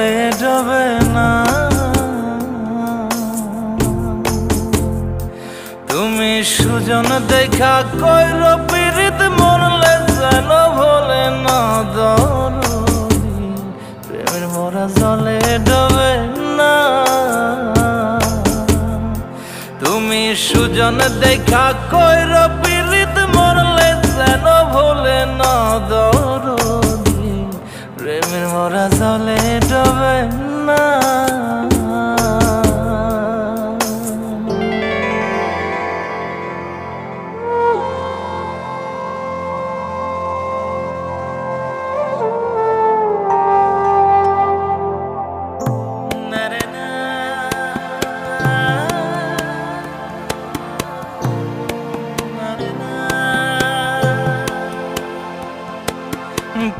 জলে ডবে না। তুমি সুজন দেখা কইর পীড়িত মরলে যেন ভোলে না দরদি, প্রেমের মরা জলে ডবে না। তুমি সুজন দেখা কইর পীড়িত মরলে যেন ভোলে না দরদি, প্রেমের মরা জলে ডবে না।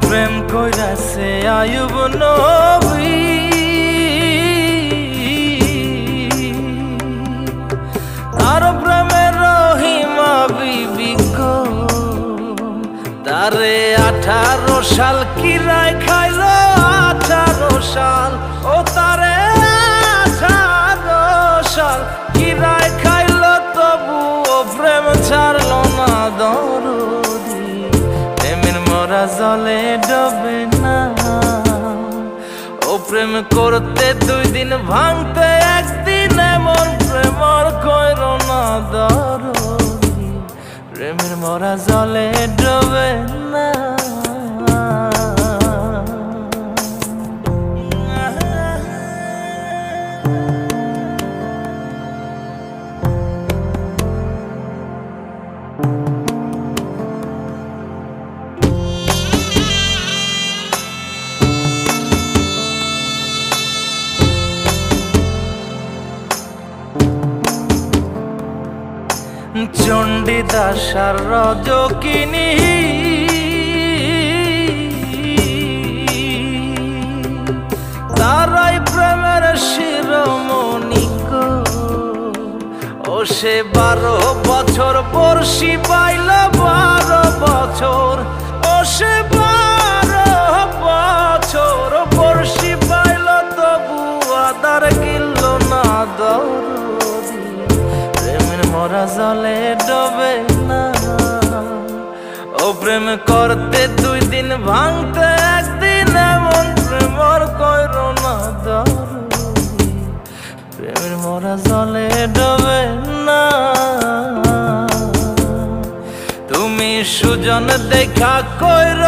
প্রেম কইরাছে আয়ুব নবী, তার প্রেমের রহিমা বিবি গো, তারে 18 সাল কিরায় খাইল 18 সাল, ও তারে 18 সাল কিরায় খাইল, তবু ও প্রেম ছাড়ল না দরদি, প্রেমের মরা জলে ডবে না। ও প্রেম করতে 2 দিন ভাঙতে 1 দিন, এমন প্রেমর কইর না দরদি, প্রেমের মরা জলে ডবে না। চণ্ডীদাস আর রজকিনী তারাই প্রেমের শিরোমণি গো, ও সে 12 বছর বর্ষি পাইল 12 বছর, ও সে 12 বছর বর্ষি পাইল, তবু আদার গিলল না দরদি, প্রেমের মরা জলে ডবে না। ও প্রেম করতে 2 দিন ভাঙতে 1 দিন, এমন প্রেমর কইর না দরদি, প্রেমের মরা জলে ডবে না। তুমি সুজন দেখা কইর